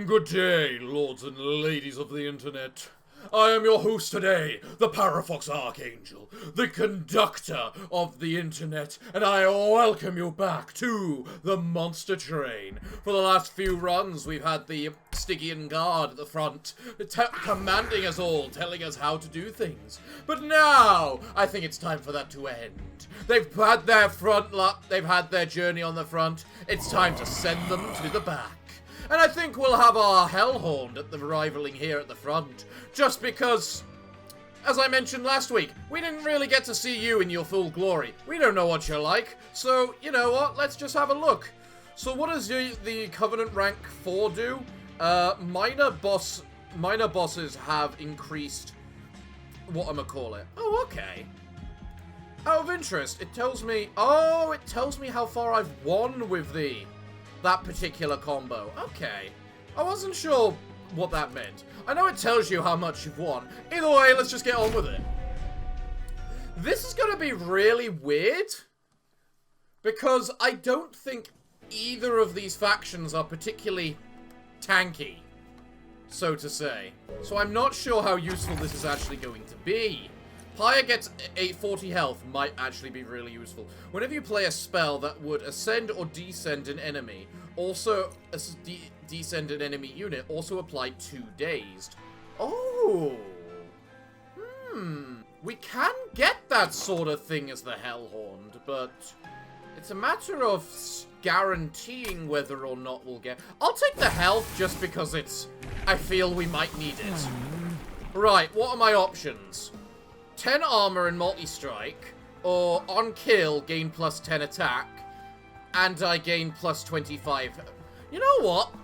Good day, lords and ladies of the internet. I am your host today, the Parafox Archangel, the conductor of the internet, and I welcome you back to the Monster Train. For the last few runs, we've had the Stygian guard at the front, commanding us all, telling us how to do things. But now, I think it's time for that to end. They've had their they've had their journey on the front. It's time to send them to the back. And I think we'll have our Hellhorned at the rivaling here at the front. Just because, as I mentioned last week, we didn't really get to see you in your full glory. We don't know what you're like. So, you know what? Let's just have a look. So what does the Covenant rank 4 do? Minor bosses have increased whatchamacallit. Oh, okay. Out of interest, it tells me... Oh, it tells me how far I've won with that particular combo. Okay. I wasn't sure what that meant. I know it tells you how much you've won. Either way, let's just get on with it. This is going to be really weird, because I don't think either of these factions are particularly tanky, so to say. So I'm not sure how useful this is actually going to be. Pyre gets 840 health might actually be really useful. Whenever you play a spell that would ascend or descend an enemy, also descend an enemy unit, also apply 2 dazed. Oh! We can get that sort of thing as the Hellhorned, but it's a matter of guaranteeing whether or not we'll get... I'll take the health just because I feel we might need it. Right, what are my options? 10 armor and multi-strike, or on kill, gain plus 10 attack, and I gain plus 25. You know what?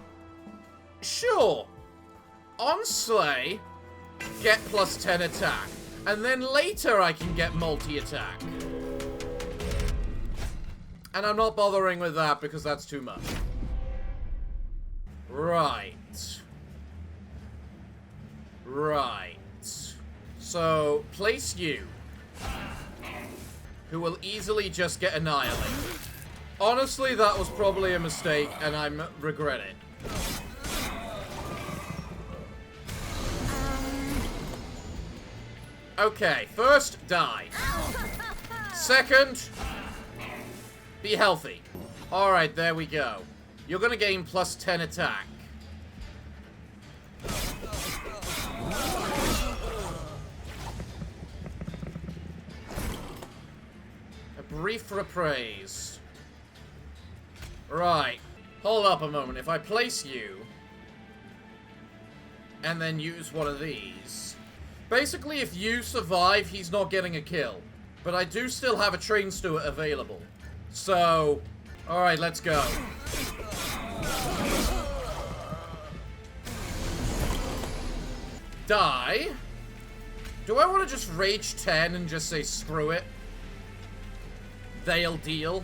Sure. On slay, get plus 10 attack, and then later I can get multi-attack. And I'm not bothering with that because that's too much. Right. Right. So, place you, who will easily just get annihilated. Honestly, that was probably a mistake, and I regret it. Okay, first, die. Second, be healthy. Alright, there we go. You're gonna gain plus 10 attack. Brief reprise. Right. Hold up a moment. If I place you, and then use one of these... Basically, if you survive, he's not getting a kill. But I do still have a train steward available. So... Alright, let's go. Die. Do I want to just rage 10 and just say screw it? They'll deal,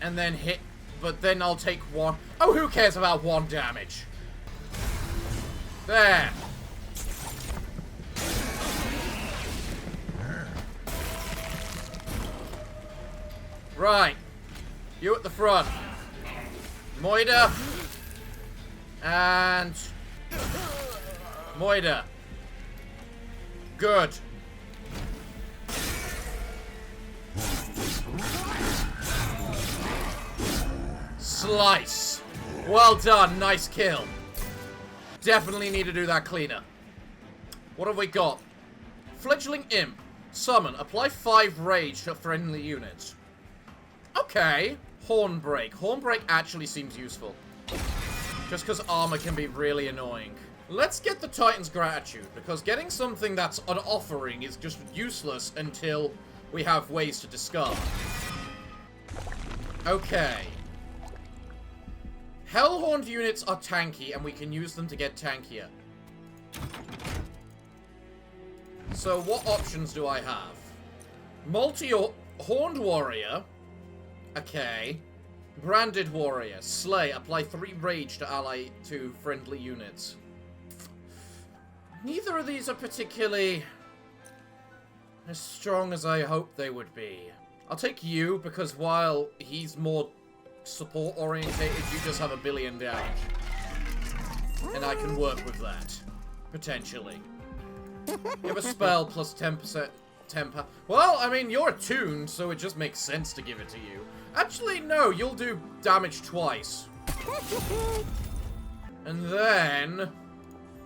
and then hit, but then I'll take 1. Oh, who cares about 1 damage? There. Right. You at the front. Moida. And... Moida. Good. Slice. Well done. Nice kill. Definitely need to do that cleaner. What have we got? Fledgling Imp. Summon. Apply 5 rage to friendly units. Okay. Hornbreak. Hornbreak actually seems useful. Just because armor can be really annoying. Let's get the Titan's Gratitude, because getting something that's an offering is just useless until we have ways to discard. Okay. Hellhorned units are tanky, and we can use them to get tankier. So, what options do I have? Horned Warrior. Okay. Branded Warrior. Slay. Apply 3 rage to friendly units. Neither of these are particularly as strong as I hoped they would be. I'll take you, because while he's more support orientated, you just have a billion damage. And I can work with that. Potentially. You have a spell plus 10% temper. Well, I mean, you're attuned, so it just makes sense to give it to you. Actually, no, you'll do damage twice. And then...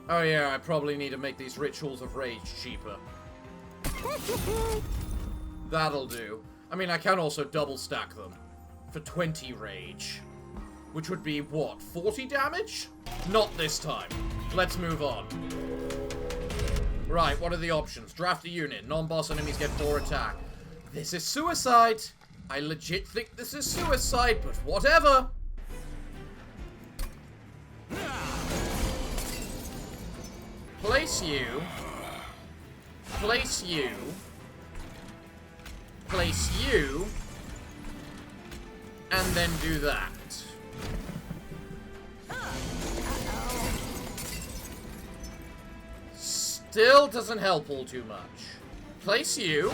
Oh yeah, I probably need to make these Rituals of Rage cheaper. That'll do. I mean, I can also double stack them. For 20 rage. Which would be, what, 40 damage? Not this time. Let's move on. Right, what are the options? Draft a unit. Non-boss enemies get 4 attack. This is suicide. I legit think this is suicide, but whatever. Place you. Place you. Place you. And then do that. Still doesn't help all too much. Place you,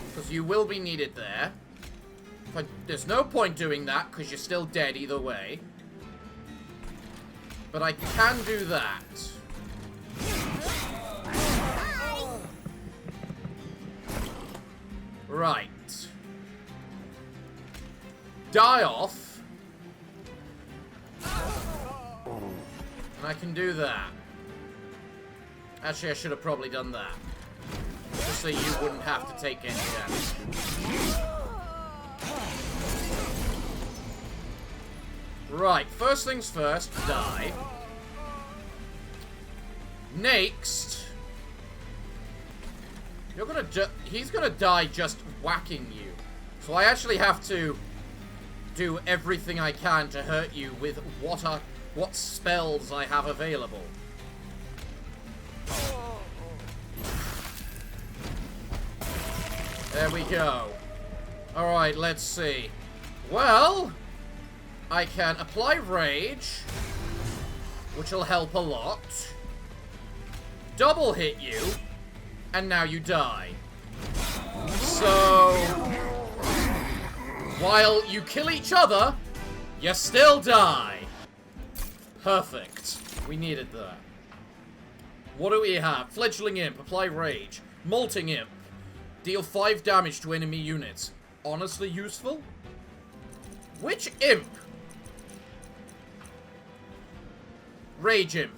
because you will be needed there. But there's no point doing that, because you're still dead either way. But I can do that. Right. Die off. And I can do that. Actually, I should have probably done that. Just so you wouldn't have to take any damage. Right, first things first, die. Next, he's gonna die just whacking you. So I actually have to do everything I can to hurt you with what spells I have available. There we go. Alright, let's see. Well, I can apply rage, which will help a lot. Double hit you, and now you die. So, while you kill each other, you still die. Perfect. We needed that. What do we have? Fledgling Imp, apply rage. Molting Imp, deal 5 damage to enemy units. Honestly useful? Which Imp? Rage Imp.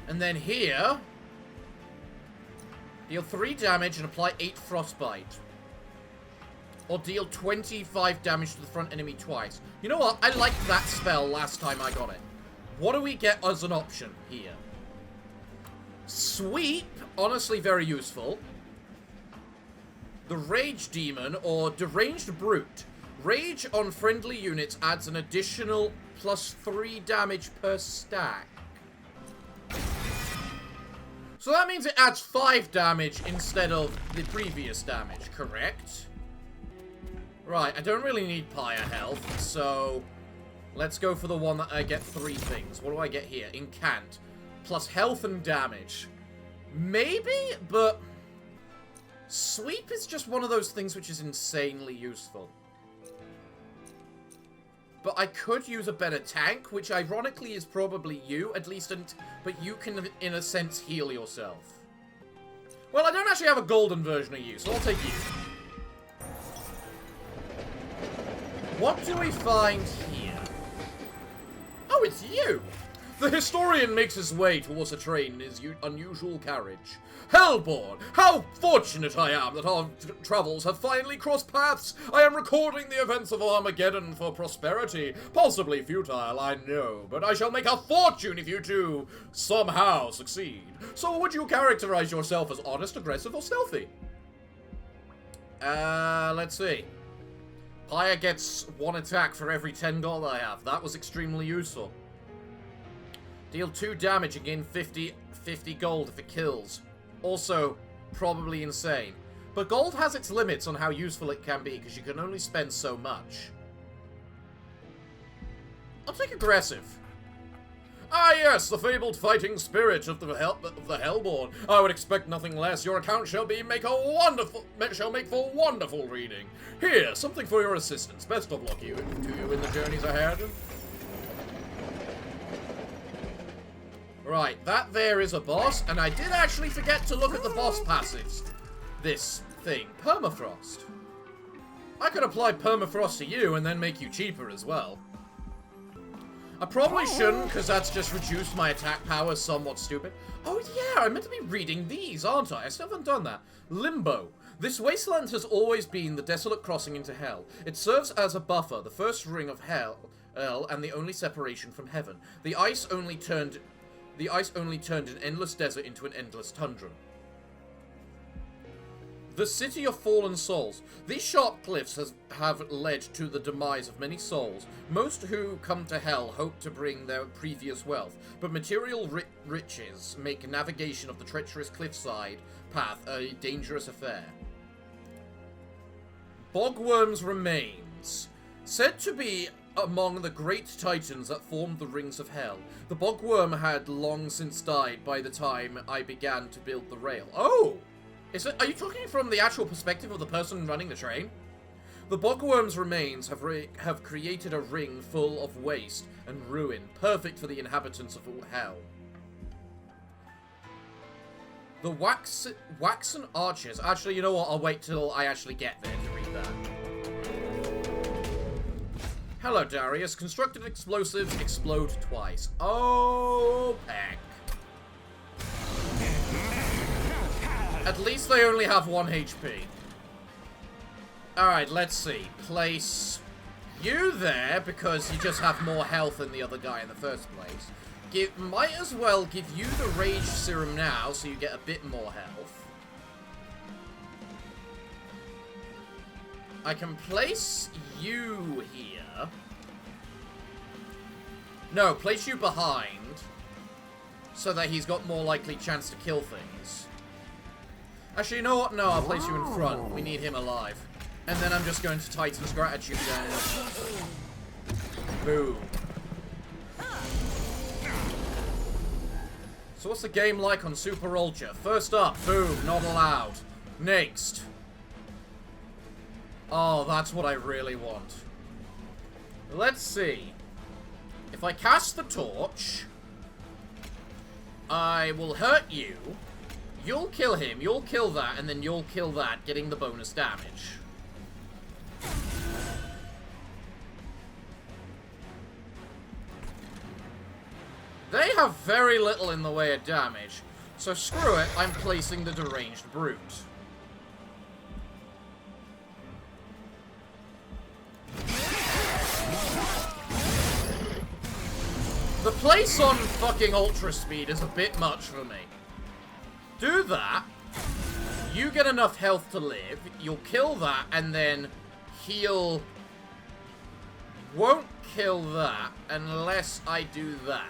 And then here, deal 3 damage and apply 8 frostbite. Or deal 25 damage to the front enemy twice. You know what? I liked that spell last time I got it. What do we get as an option here? Sweep, honestly very useful. The Rage Demon, or Deranged Brute. Rage on friendly units adds an additional plus 3 damage per stack. So that means it adds 5 damage instead of the previous damage, correct? Right, I don't really need Pyre health, so let's go for the one that I get 3 things. What do I get here? Incant. Plus health and damage. Maybe, but Sweep is just one of those things which is insanely useful. But I could use a better tank, which ironically is probably you, at least, but you can, in a sense, heal yourself. Well, I don't actually have a golden version of you, so I'll take you. What do we find here? Oh, it's you! The historian makes his way towards the train in his unusual carriage. Hellborn! How fortunate I am that our travels have finally crossed paths! I am recording the events of Armageddon for prosperity. Possibly futile, I know, but I shall make a fortune if you two somehow succeed. So would you characterize yourself as honest, aggressive, or stealthy? Let's see. Pyre gets 1 attack for every 10 gold I have. That was extremely useful. Deal 2 damage and gain 50 gold if it kills. Also, probably insane. But gold has its limits on how useful it can be, because you can only spend so much. I'll take aggressive. Ah yes, the fabled fighting spirit of the Hellborn. I would expect nothing less. Your account shall make for wonderful reading. Here, something for your assistance. Best of luck to you in the journeys ahead. Right, that there is a boss, and I did actually forget to look at the boss passives. This thing, Permafrost. I could apply Permafrost to you and then make you cheaper as well. I probably shouldn't, because that's just reduced my attack power somewhat stupid. Oh yeah, I'm meant to be reading these, aren't I? I still haven't done that. Limbo. This wasteland has always been the desolate crossing into hell. It serves as a buffer, the first ring of hell, and the only separation from heaven. The ice only turned an endless desert into an endless tundra. The City of Fallen Souls. These sharp cliffs have led to the demise of many souls. Most who come to hell hope to bring their previous wealth, but material riches make navigation of the treacherous cliffside path a dangerous affair. Bogworm's remains. Said to be among the great titans that formed the rings of hell. The bogworm had long since died by the time I began to build the rail. Oh! Are you talking from the actual perspective of the person running the train? The bogworm's remains have created a ring full of waste and ruin, perfect for the inhabitants of hell. The waxen archers. Actually, you know what? I'll wait till I actually get there to read that. Hello, Darius. Constructed explosives explode twice. Oh, peck. At least they only have 1 HP. Alright, let's see. Place you there, because you just have more health than the other guy in the first place. Might as well give you the Rage Serum now, so you get a bit more health. I can place you here. No, place you behind, so that he's got more likely chance to kill things. Actually, you know what? No, I'll place you in front. We need him alive. And then I'm just going to Titan's Gratitude down. Boom. So what's the game like on Super Ultra? First up, boom, not allowed. Next. Oh, that's what I really want. Let's see. If I cast the torch, I will hurt you. You'll kill him, you'll kill that, and then you'll kill that, getting the bonus damage. They have very little in the way of damage, so screw it, I'm placing the Deranged Brute. The place on fucking Ultra Speed is a bit much for me. Do that, you get enough health to live, you'll kill that, and then he'll... won't kill that unless I do that.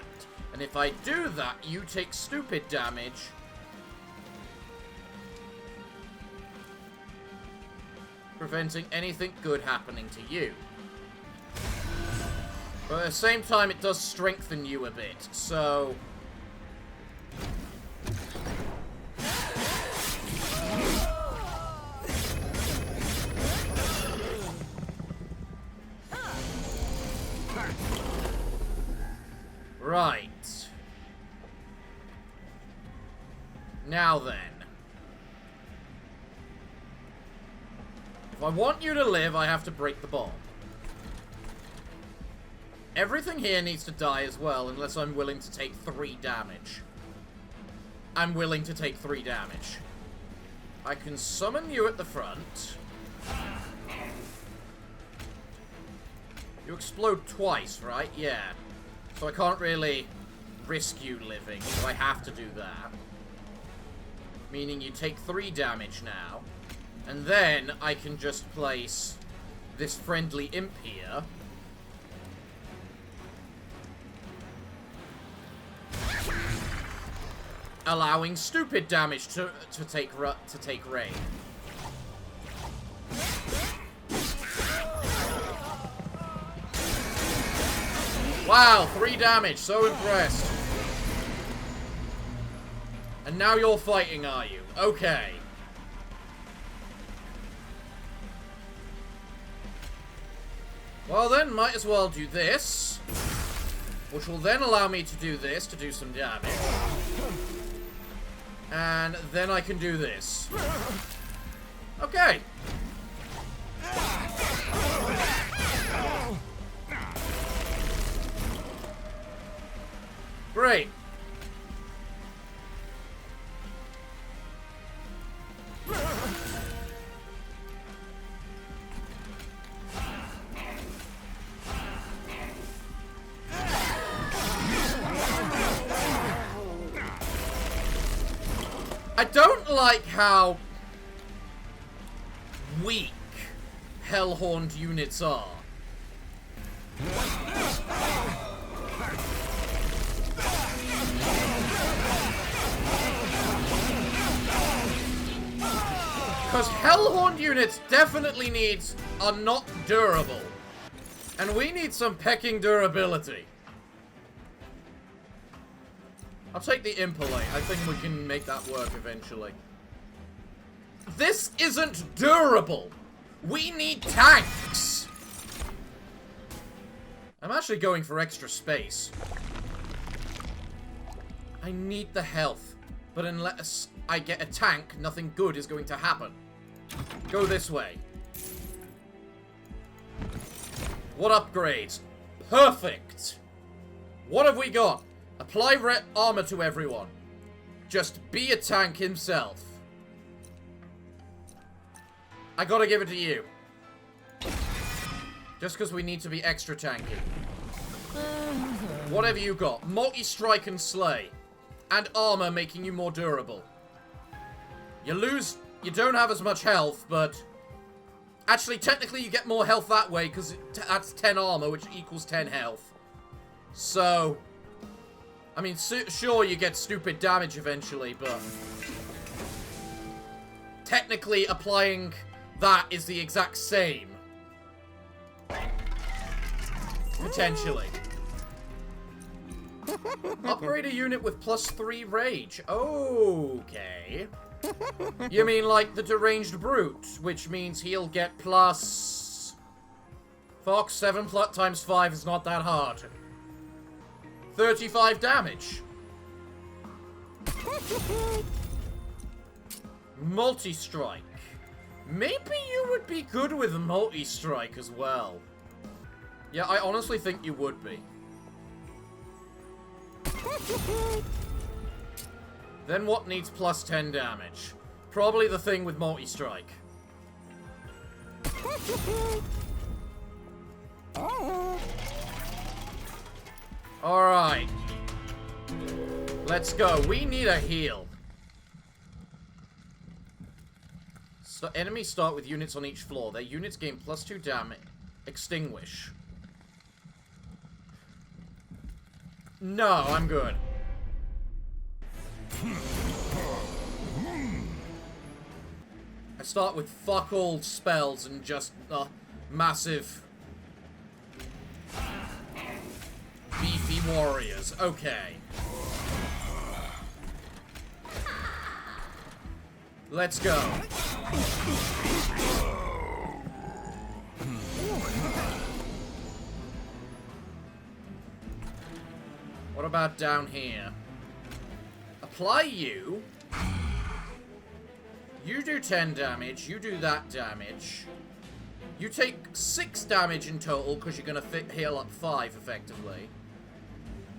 And if I do that, you take stupid damage. Preventing anything good happening to you. But at the same time, it does strengthen you a bit, so... Right. Now then. If I want you to live, I have to break the bomb. Everything here needs to die as well, unless I'm willing to take 3 damage. I'm willing to take 3 damage. I can summon you at the front. You explode twice, right? Yeah. So I can't really risk you living, so I have to do that. Meaning you take 3 damage now. And then I can just place this friendly imp here. Allowing stupid damage to take rain. Wow, 3 damage. So impressed. And now you're fighting, are you? Okay. Well then, might as well do this. Which will then allow me to do this, to do some damage. And then I can do this. Okay. Great. I don't like how weak Hellhorned units are. Because Hellhorned units definitely are not durable. And we need some pecking durability. I'll take the Impelate. I think we can make that work eventually. This isn't durable. We need tanks. I'm actually going for extra space. I need the health. But unless I get a tank, nothing good is going to happen. Go this way. What upgrades? Perfect. What have we got? Apply armor to everyone. Just be a tank himself. I gotta give it to you. Just because we need to be extra tanky. What have you got? Multi-strike and slay. And armor making you more durable. You don't have as much health, but... Actually, technically you get more health that way, because that's 10 armor, which equals 10 health. So... I mean, sure, you get stupid damage eventually, but... Technically, applying that is the exact same. Potentially. Upgrade a unit with +3 rage. Okay. You mean like the deranged brute, which means he'll get plus... Fox, 7 times 5 is not that hard. 35 damage. Multi-strike. Maybe you would be good with multi-strike as well. Yeah, I honestly think you would be. Then what needs plus 10 damage? Probably the thing with multi-strike. Alright. Let's go. We need a heal. So enemies start with units on each floor. Their units gain +2 damage. Extinguish. No, I'm good. I start with fuck all spells and just massive beefy warriors. Okay. Let's go. What about down here? Apply you. You do 10 damage. You do that damage. You take 6 damage in total because you're going to heal up 5 effectively.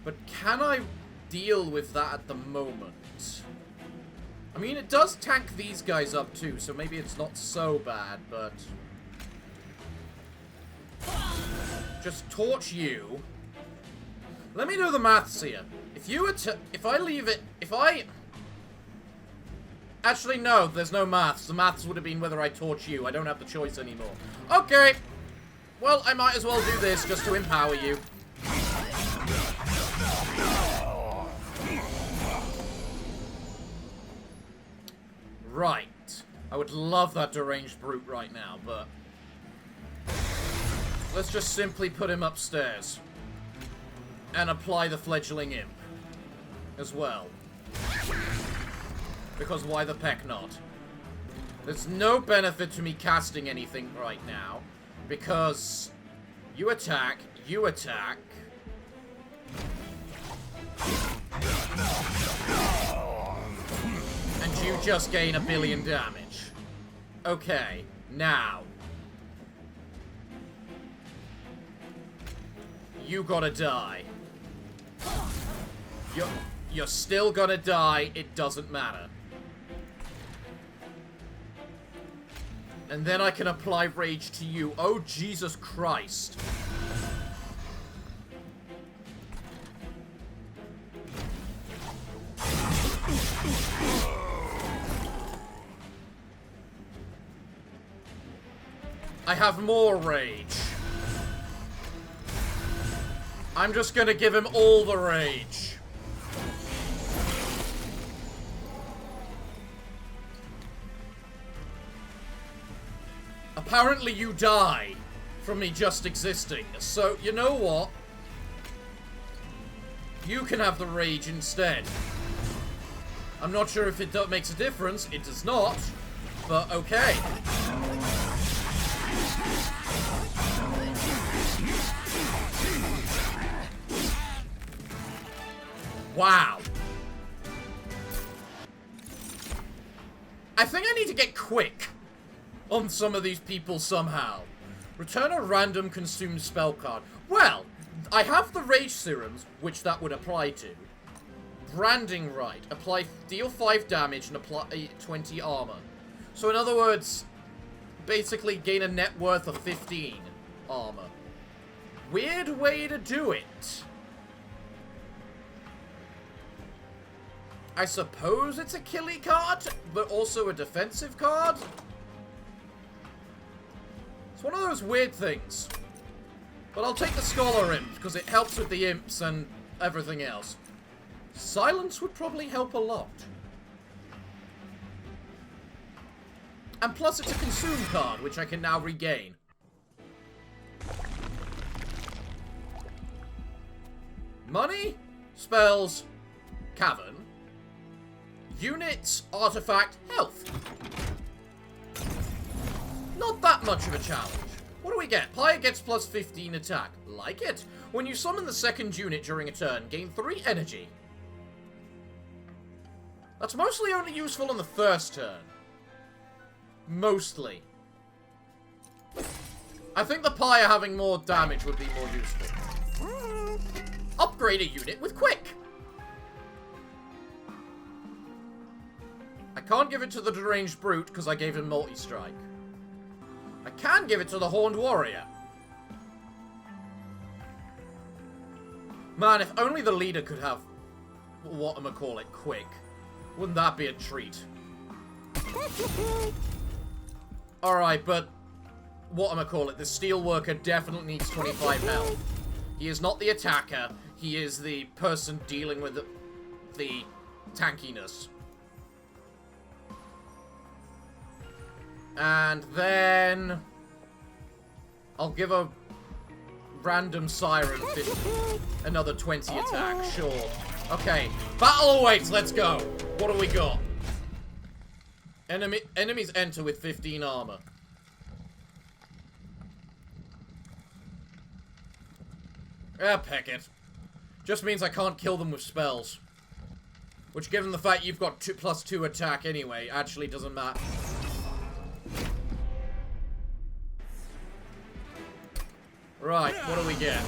But can I deal with that at the moment? I mean, it does tank these guys up too, so maybe it's not so bad, but... Just torch you. Let me do the maths here. If I leave it... Actually, no, there's no maths. The maths would have been whether I torch you. I don't have the choice anymore. Okay. Well, I might as well do this just to empower you. Right. I would love that deranged brute right now, but... Let's just simply put him upstairs. And apply the fledgling imp. As well. Because why the peck not? There's no benefit to me casting anything right now. Because... You attack. just gain 1 billion damage. Okay, now. You gotta die. You're still gonna die, it doesn't matter. And then I can apply rage to you. Oh, Jesus Christ. I have more rage. I'm just gonna give him all the rage. Apparently you die from me just existing, so you know what? You can have the rage instead. I'm not sure if it makes a difference. It does not, but okay. Wow. I think I need to get quick on some of these people somehow. Return a random consumed spell card. Well, I have the rage serums, which that would apply to. Branding right. Deal 5 damage and apply 20 armor. So in other words, basically gain a net worth of 15 armor. Weird way to do it. I suppose it's a killy card, but also a defensive card? It's one of those weird things. But I'll take the Scholar Imp, because it helps with the imps and everything else. Silence would probably help a lot. And plus it's a Consume card, which I can now regain. Money, spells, cavern, units, artifact, health. Not that much of a challenge. What do we get? Pyre gets plus 15 attack. Like it. When you summon the second unit during a turn, gain 3 energy. That's mostly only useful on the first turn. Mostly. I think the Pyre having more damage would be more useful. Upgrade a unit with Quick. I can't give it to the Deranged Brute because I gave him Multi-Strike. I can give it to the Horned Warrior. Man, if only the leader could have whatchamacallit Quick. Wouldn't that be a treat? Alright, but whatchamacallit, the Steelworker definitely needs 25 health. He is not the attacker, he is the person dealing with the tankiness. And then I'll give a random Siren another 20 attack, sure. Okay, battle awaits, let's go. What do we got? Enemies enter with 15 armor. Peck it. Just means I can't kill them with spells. Which, given the fact you've got +2 attack anyway, actually doesn't matter. Right, what do we get?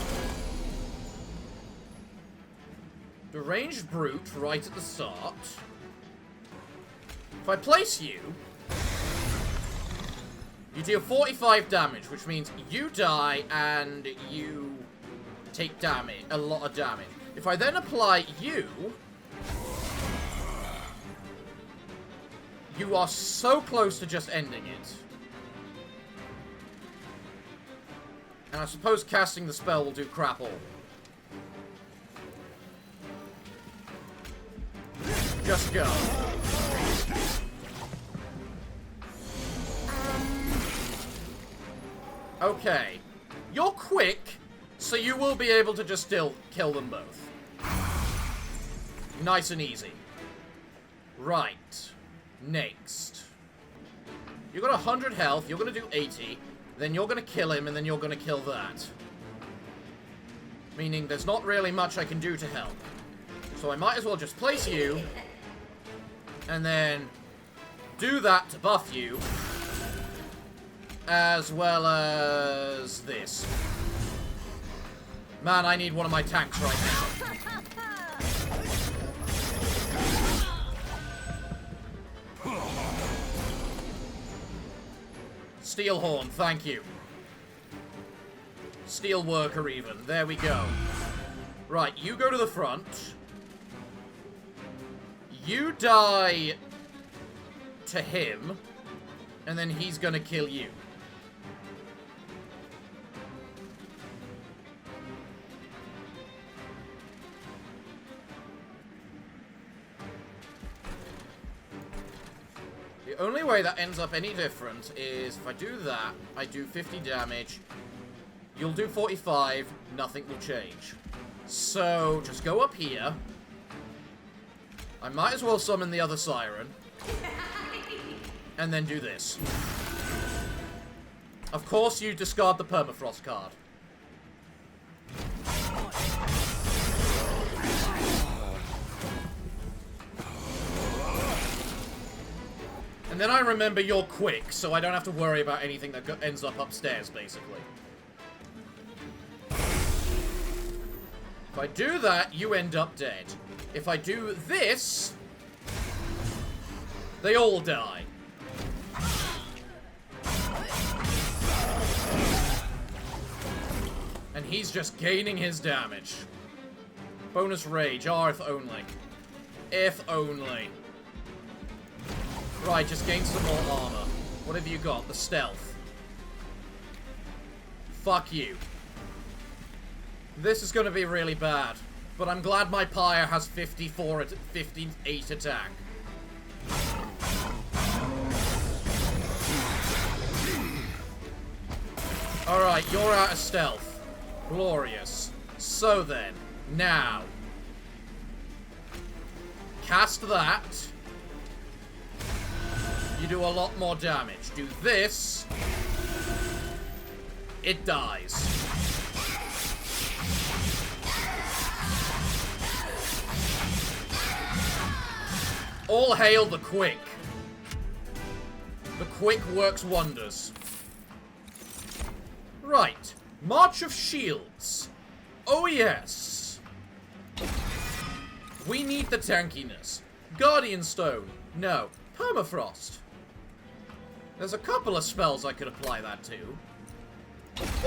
Deranged Brute right at the start. If I place you, you deal 45 damage, which means you die and you take damage, a lot of damage. If I then apply you, you are so close to just ending it. And I suppose casting the spell will do crap all. Just go. Okay. You're quick, so you will be able to just still kill them both. Nice and easy. Right. Next. You got 100 health, you're going to do 80. Then you're going to kill him, and then you're going to kill that. Meaning there's not really much I can do to help. So I might as well just place you. And then do that to buff you, as well as this. Man, I need one of my tanks right now. Steel Horn, thank you. Steel Worker even. There we go. Right, you go to the front. You die to him, and then he's gonna kill you. The only way that ends up any different is if I do that, I do 50 damage, you'll do 45, nothing will change. So, just go up here. I might as well summon the other siren. And then do this. Of course, you discard the Permafrost card. And then I remember you're quick, so I don't have to worry about anything that ends up upstairs, basically. If I do that, you end up dead. If I do this, they all die. And he's just gaining his damage. Bonus rage, if only. If only. Right, just gain some more armor. What have you got? The stealth. Fuck you. This is going to be really bad. But I'm glad my pyre has 58 attack. Alright, you're out of stealth. Glorious. So then, now. Cast that. You do a lot more damage. Do this. It dies. All hail the quick. The quick works wonders. Right. March of Shields. Oh yes. We need the tankiness. Guardian Stone. No. Permafrost. There's a couple of spells I could apply that to.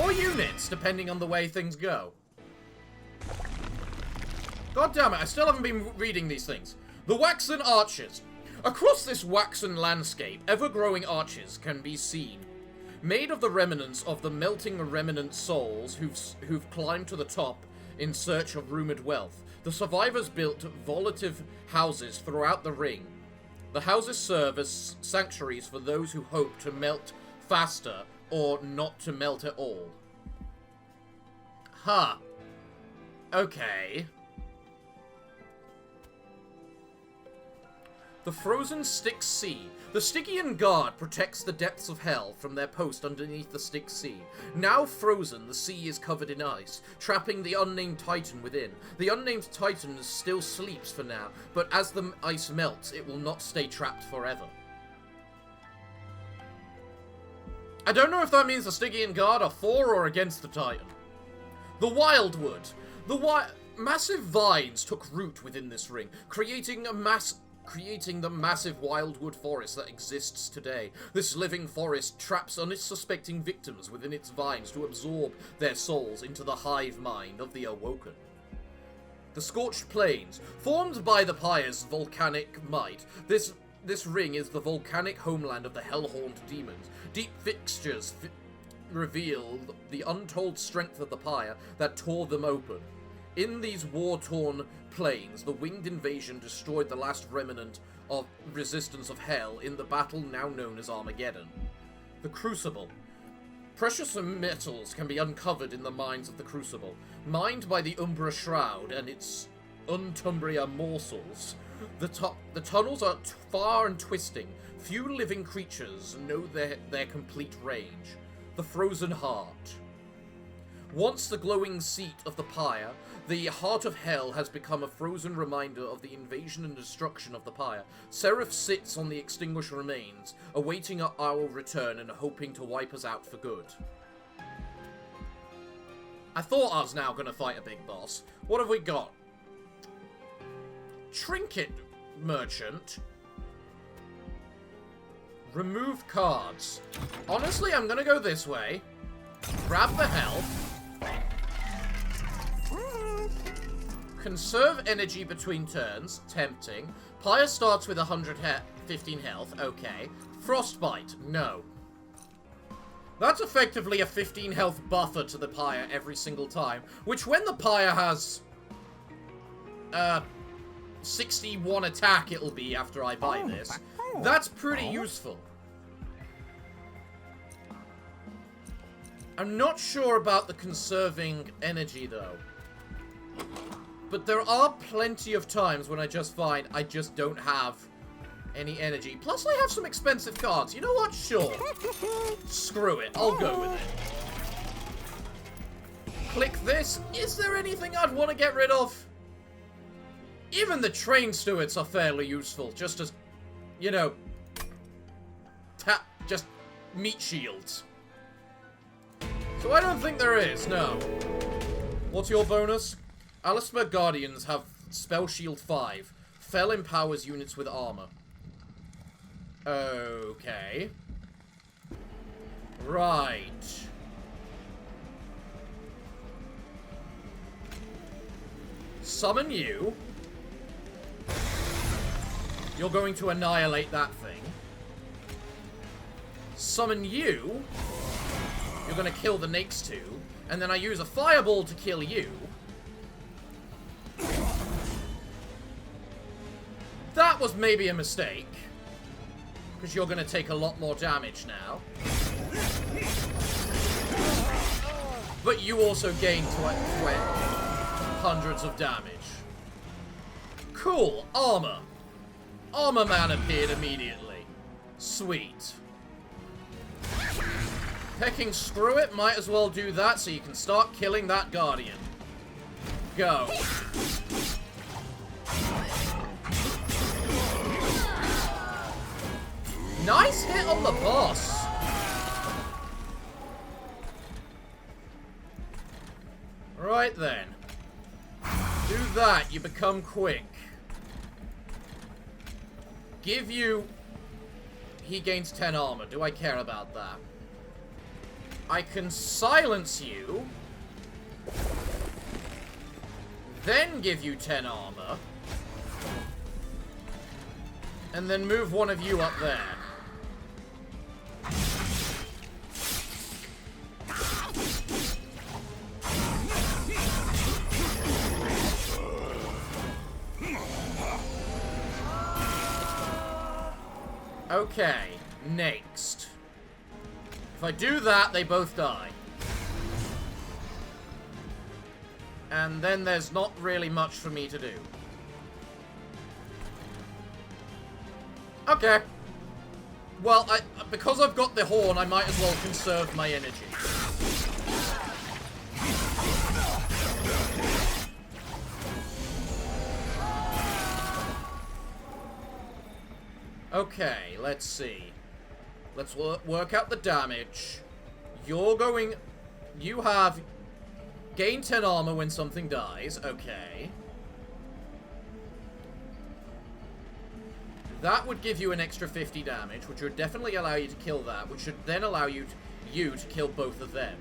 Or units, depending on the way things go. God damn it, I still haven't been reading these things. The Waxen Arches. Across this waxen landscape, ever-growing arches can be seen. Made of the remnants of the melting remnant souls who've climbed to the top in search of rumored wealth. The survivors built volative houses throughout the ring. The houses serve as sanctuaries for those who hope to melt faster or not to melt at all. Huh. Okay. The Frozen Styx Sea. The Stygian Guard protects the depths of hell from their post underneath the Styx Sea. Now frozen, the sea is covered in ice, trapping the unnamed Titan within. The unnamed Titan still sleeps for now, but as the ice melts, it will not stay trapped forever. I don't know if that means the Stygian Guard are for or against the Titan. The Wildwood. Massive vines took root within this ring, creating the massive wildwood forest that exists today. This living forest traps unsuspecting victims within its vines to absorb their souls into the hive mind of the awoken. The Scorched Plains. Formed by the pyre's volcanic might, this ring is the volcanic homeland of the Hellhorned demons. Deep fixtures reveal the untold strength of the pyre that tore them open. In these war-torn plains, the winged invasion destroyed the last remnant of resistance of Hell in the battle now known as Armageddon. The Crucible. Precious metals can be uncovered in the mines of the Crucible, mined by the Umbra Shroud and its Untumbria morsels. The tunnels are far and twisting. Few living creatures know their complete range. The Frozen Heart. Once the glowing seat of the pyre, The heart of hell has become a frozen reminder of the invasion and destruction of the pyre. Seraph sits on the extinguished remains, awaiting our return and hoping to wipe us out for good. I thought I was now going to fight a big boss. What have we got? Trinket Merchant. Remove cards. Honestly, I'm going to go this way. Grab the health. Conserve energy between turns. Tempting. Pyre starts with 115 health. Okay. Frostbite. No. That's effectively a 15 health buffer to the pyre every single time. Which, when the pyre has 61 attack, it'll be after I buy this. That's pretty useful. I'm not sure about the conserving energy, though. But there are plenty of times when I just find I just don't have any energy. Plus, I have some expensive cards. You know what? Sure. Screw it. I'll go with it. Click this. Is there anything I'd want to get rid of? Even the train stewards are fairly useful. Just as, you know, just meat shields. So I don't think there is, no. What's your bonus? Alismer Guardians have Spell Shield 5. Fel empowers units with armor. Okay. Right. Summon you. You're going to annihilate that thing. Summon you. You're going to kill the next two. And then I use a fireball to kill you. That was maybe a mistake. Because you're going to take a lot more damage now. But you also gain hundreds of damage. Cool. Armor. Armor Man appeared immediately. Sweet. Pecking screw it. Might as well do that so you can start killing that Guardian. Go. Nice hit on the boss. Right then. Do that, you become quick. Give you... He gains 10 armor. Do I care about that? I can silence you. Then give you 10 armor. And then move one of you up there. Okay, next. If I do that, they both die. And then there's not really much for me to do. Okay. Well, because I've got the horn, I might as well conserve my energy. Okay, let's see. Let's work out the damage. You have gain 10 armor when something dies. Okay. That would give you an extra 50 damage, which would definitely allow you to kill that, which should then allow you to kill both of them.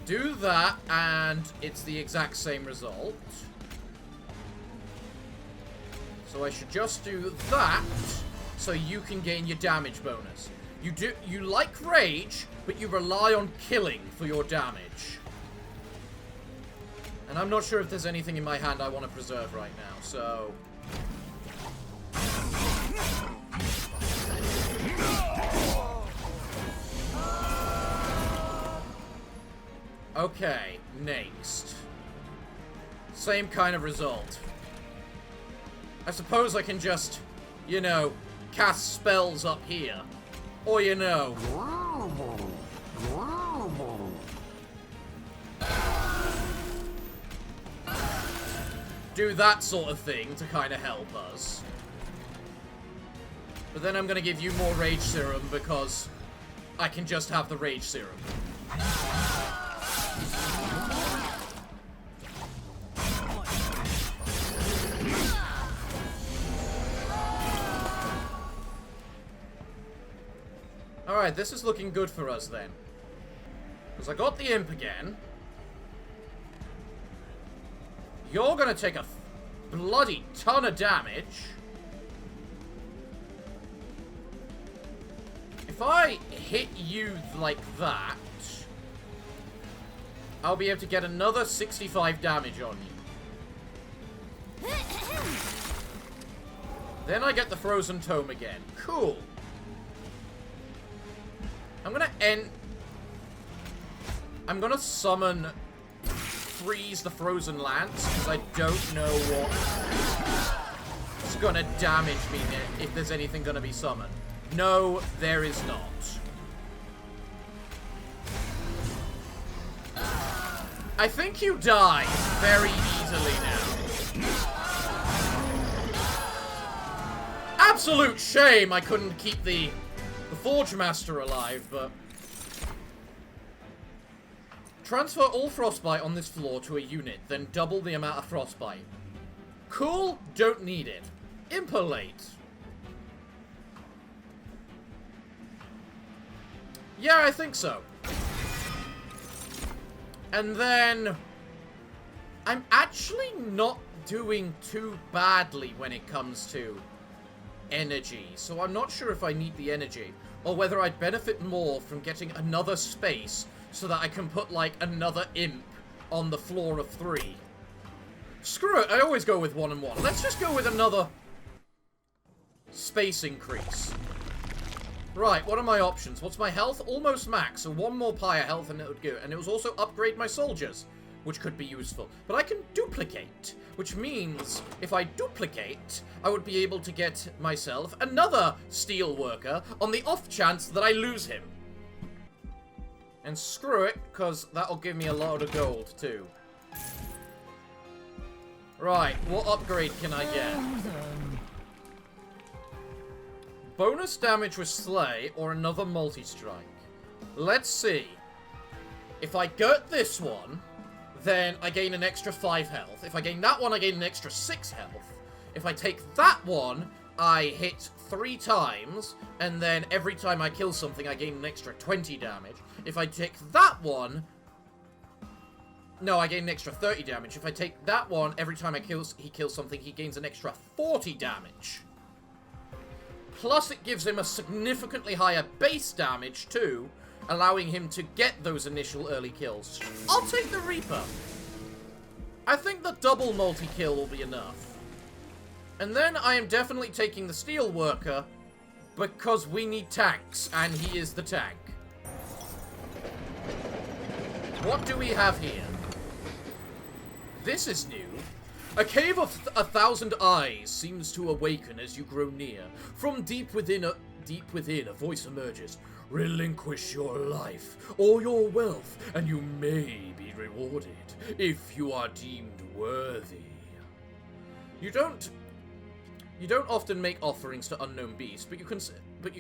Do that, and it's the exact same result. So I should just do that, so you can gain your damage bonus. You like rage, but you rely on killing for your damage. And I'm not sure if there's anything in my hand I want to preserve right now, so... Okay, next. Same kind of result. I suppose I can just, you know, cast spells up here. Or, you know... do that sort of thing to kind of help us. But then I'm going to give you more Rage Serum because I can just have the Rage Serum. Alright, this is looking good for us then. Because I got the Imp again. You're gonna take a bloody ton of damage. If I hit you like that, I'll be able to get another 65 damage on you. Then I get the Frozen Tome again. Cool. I'm gonna summon Freeze the Frozen Lance, because I don't know what's gonna damage me if there's anything gonna be summoned. No, there is not. I think you die very easily now. Absolute shame I couldn't keep the Forge Master alive, but... Transfer all Frostbite on this floor to a unit, then double the amount of Frostbite. Cool, don't need it. Impolate. Yeah, I think so. And then... I'm actually not doing too badly when it comes to energy, so I'm not sure if I need the energy, or whether I'd benefit more from getting another space so that I can put, like, another imp on the floor of 3. Screw it, I always go with 1 and 1. Let's just go with another space increase. Right, what are my options? What's my health? Almost max, so 1 more pyre health and it would go. And it was also upgrade my soldiers, which could be useful. But I can duplicate, which means if I duplicate, I would be able to get myself another steel worker on the off chance that I lose him. And screw it, because that'll give me a lot of gold, too. Right, what upgrade can I get? Bonus damage with Slay or another multi-strike. Let's see. If I get this one, then I gain an extra 5 health. If I gain that one, I gain an extra 6 health. If I take that one, I hit 3 times, and then every time I kill something, I gain an extra 20 damage. If I take that one... No, I gain an extra 30 damage. If I take that one, every time he kills something, he gains an extra 40 damage. Plus, it gives him a significantly higher base damage, too, allowing him to get those initial early kills. I'll take the Reaper. I think the double multi-kill will be enough. And then I am definitely taking the Steel Worker, because we need tanks, and he is the tank. What do we have here? This is new. A cave of 1,000 eyes seems to awaken as you grow near. From deep within a voice emerges. Relinquish your life or your wealth, and you may be rewarded if you are deemed worthy. You don't often make offerings to unknown beasts, but you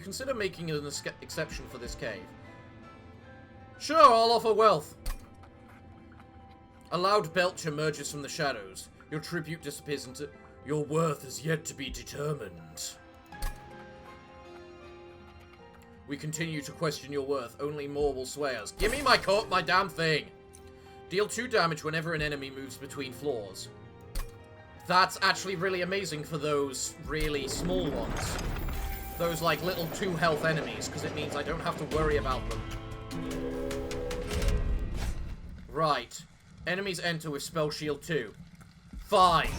consider making an exception for this cave. Sure, I'll offer wealth. A loud belch emerges from the shadows. Your tribute disappears into... Your worth is yet to be determined. We continue to question your worth. Only more will sway us. Give me my damn thing. Deal 2 damage whenever an enemy moves between floors. That's actually really amazing for those really small ones. Those, like, little 2 health enemies, because it means I don't have to worry about them. Right. Enemies enter with Spell Shield 2. Fine.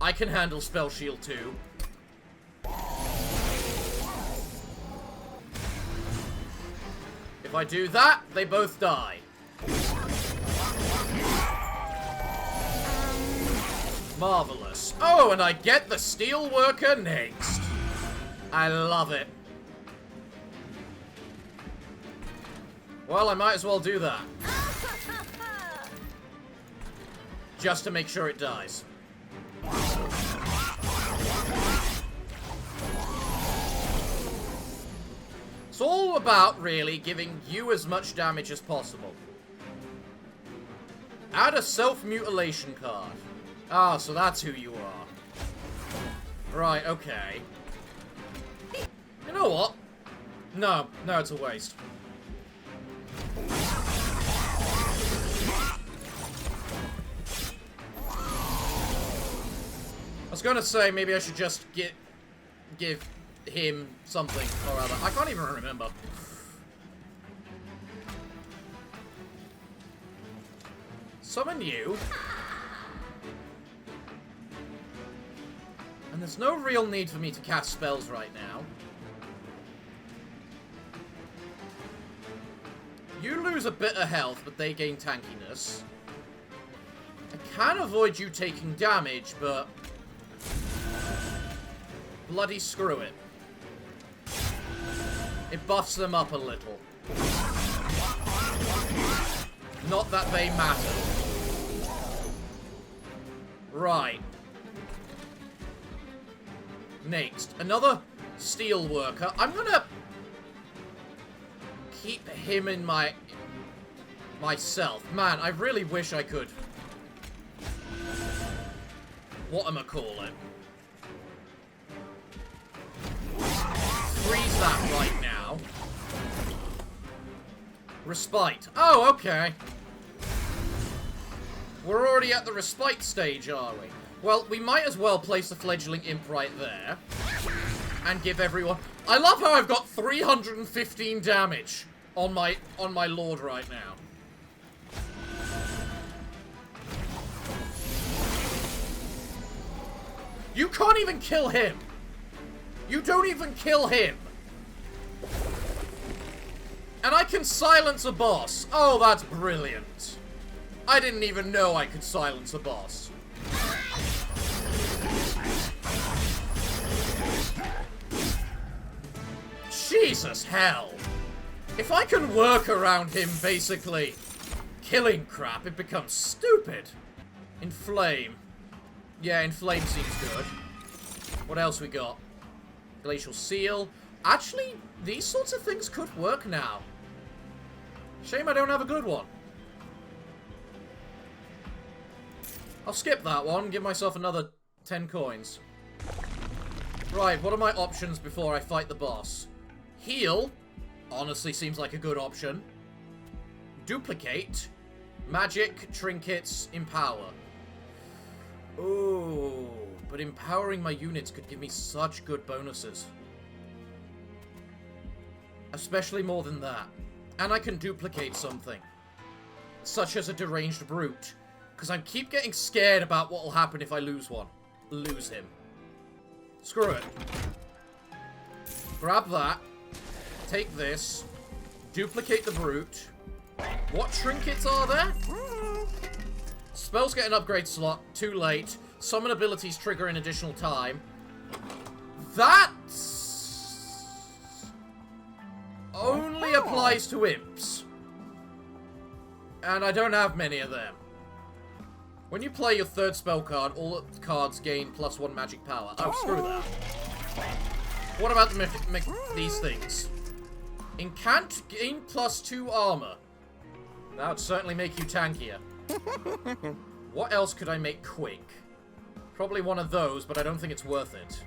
I can handle Spell Shield 2. If I do that, they both die. Marvelous. Oh, and I get the Steel Worker next. I love it. Well, I might as well do that. just to make sure it dies. It's all about, really, giving you as much damage as possible. Add a self-mutilation card. Ah, so that's who you are. Right, okay. You know what? No, it's a waste. I was gonna say, maybe I should just give him something or other. I can't even remember. Summon you. And there's no real need for me to cast spells right now. You lose a bit of health, but they gain tankiness. I can avoid you taking damage, but... bloody screw it. It buffs them up a little. Not that they matter. Right. Next, another steel worker. I'm gonna keep him in myself. Man, I really wish I could. Whatchamacallit. Freeze that right now. Respite. Oh, okay. We're already at the respite stage, are we? Well, we might as well place the fledgling imp right there. And give everyone... I love how I've got 315 damage on my lord right now. You can't even kill him. You don't even kill him. And I can silence a boss. Oh, that's brilliant. I didn't even know I could silence a boss. Jesus hell. If I can work around him basically killing crap, it becomes stupid. Inflame. Yeah, Inflame seems good. What else we got? Glacial Seal. Actually, these sorts of things could work now. Shame I don't have a good one. I'll skip that one, give myself another 10 coins. Right, what are my options before I fight the boss? Heal. Honestly seems like a good option. Duplicate. Magic, trinkets, empower. Ooh, but empowering my units could give me such good bonuses. Especially more than that. And I can duplicate something. Such as a deranged brute. Because I keep getting scared about what will happen if I lose him. Screw it. Grab that. Take this. Duplicate the brute. What trinkets are there? Spells get an upgrade slot. Too late. Summon abilities trigger in additional time. That only applies to imps. And I don't have many of them. When you play your third spell card, all cards gain +1 magic power. Oh, screw that. What about these things? Incant, gain +2 armor. That would certainly make you tankier. What else could I make quick? Probably one of those, but I don't think it's worth it.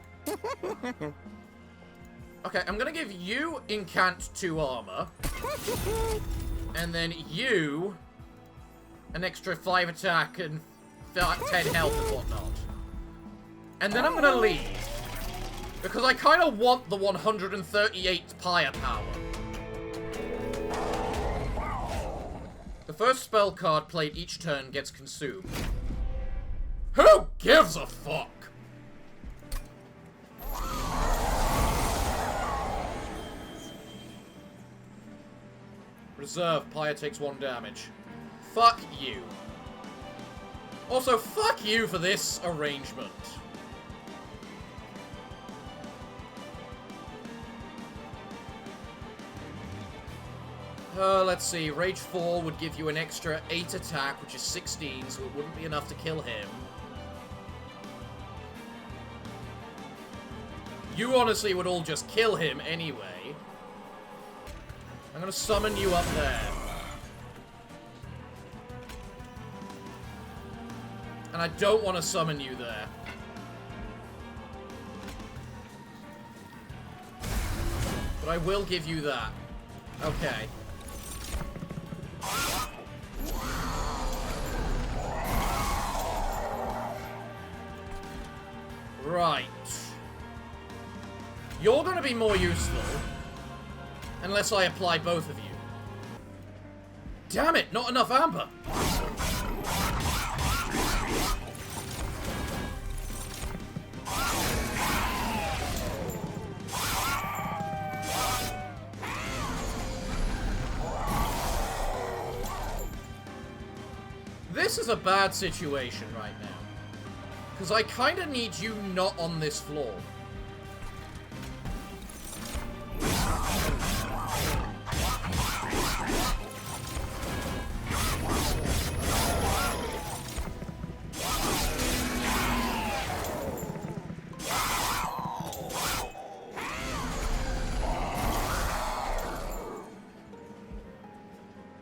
Okay, I'm gonna give you Incant 2 armor. And then you an extra 5 attack and 10 health and whatnot. And then I'm gonna leave. Because I kind of want the 138 pyre power. The first spell card played each turn gets consumed. Who gives a fuck? Reserve, pyre takes 1 damage. Fuck you. Also, fuck you for this arrangement. Let's see. Rage 4 would give you an extra 8 attack, which is 16, so it wouldn't be enough to kill him. You honestly would all just kill him anyway. I'm gonna summon you up there. And I don't want to summon you there. But I will give you that. Okay. Right. You're gonna be more useful. Unless I apply both of you. Damn it, not enough amber. This is a bad situation right now. Because I kind of need you not on this floor.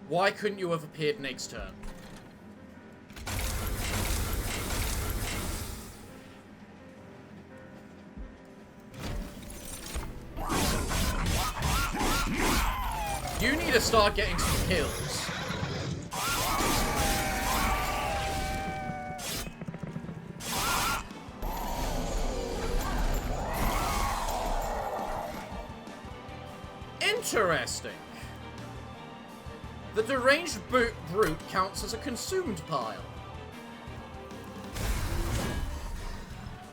Why couldn't you have appeared next turn? You need to start getting some kills. Interesting. The deranged brute counts as a consumed pile.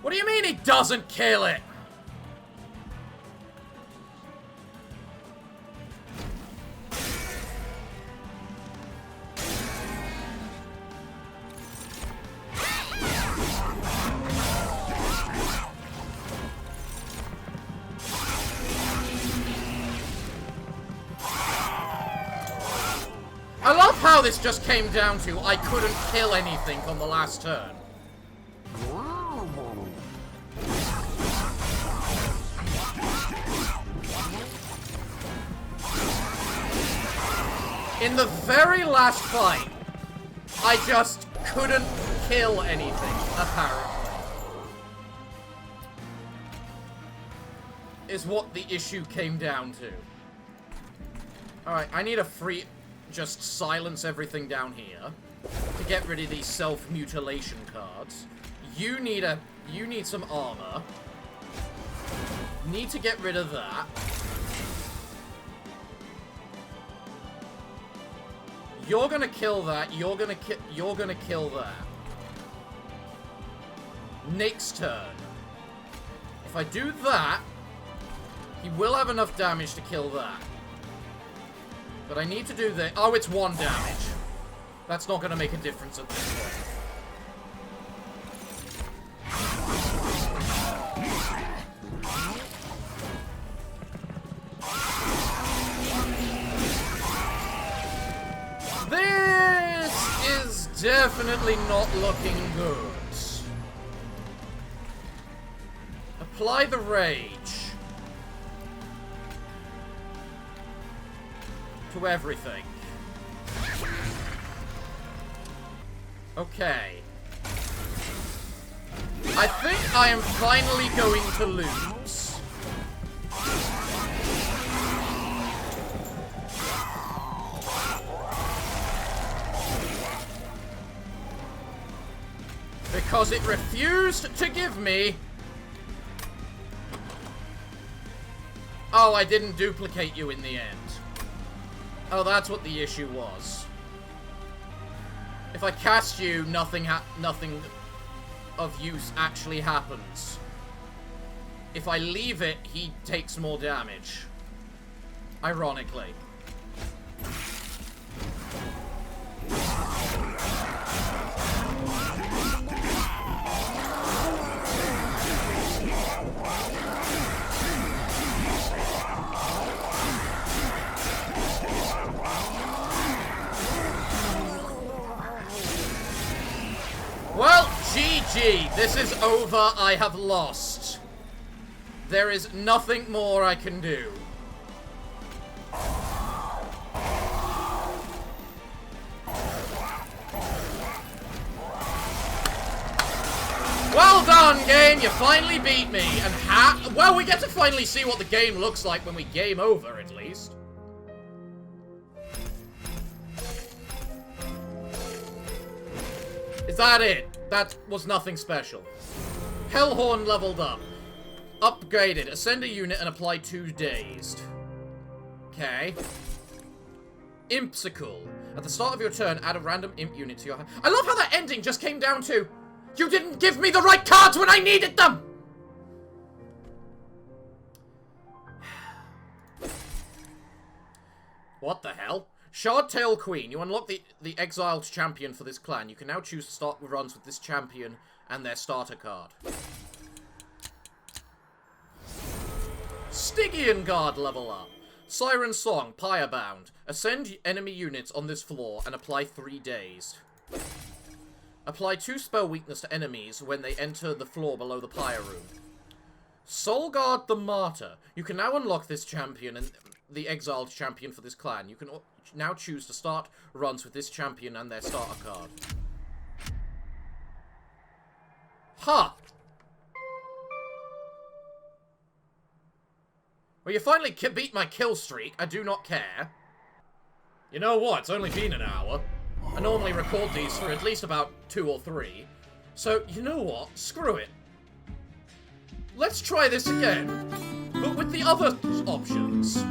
What do you mean he doesn't kill it? I love how this just came down to I couldn't kill anything on the last turn. In the very last fight, I just couldn't kill anything, apparently. Is what the issue came down to. Alright, I need a free... Just silence everything down here to get rid of these self-mutilation cards. You need some armor. Need to get rid of that. You're gonna kill that. You're gonna kill that. Next turn. If I do that, he will have enough damage to kill that. But I need to do the... Oh, it's 1 damage. That's not going to make a difference at this point. This is definitely not looking good. Apply the rage. To everything. Okay. I think I am finally going to lose. Because it refused to give me... Oh, I didn't duplicate you in the end. Oh, that's what the issue was. If I cast you, nothing of use actually happens. If I leave it, he takes more damage. Ironically. This is over. I have lost. There is nothing more I can do. Well done, game! You finally beat me. And well, we get to finally see what the game looks like when we game over, at least. Is that it? That was nothing special. Hellhorned leveled up. Upgraded. Ascend a unit and apply 2 dazed. Okay. Impsicle. At the start of your turn, add a random imp unit to your hand. I love how that ending just came down to, you didn't give me the right cards when I needed them! What the hell? Shardtail Queen. You unlock the exiled champion for this clan. You can now choose to start runs with this champion and their starter card. Stygian Guard level up. Siren Song, Pyrebound. Ascend enemy units on this floor and apply 3 dazed. Apply 2 spell weakness to enemies when they enter the floor below the pyre room. Soul Guard the Martyr. You can now unlock this champion and the exiled champion for this clan. You can now choose to start runs with this champion and their starter card. Huh. Well, you finally beat my kill streak. I do not care. You know what? It's only been an hour. I normally record these for at least about 2 or 3. So, you know what? Screw it. Let's try this again. But with the other options.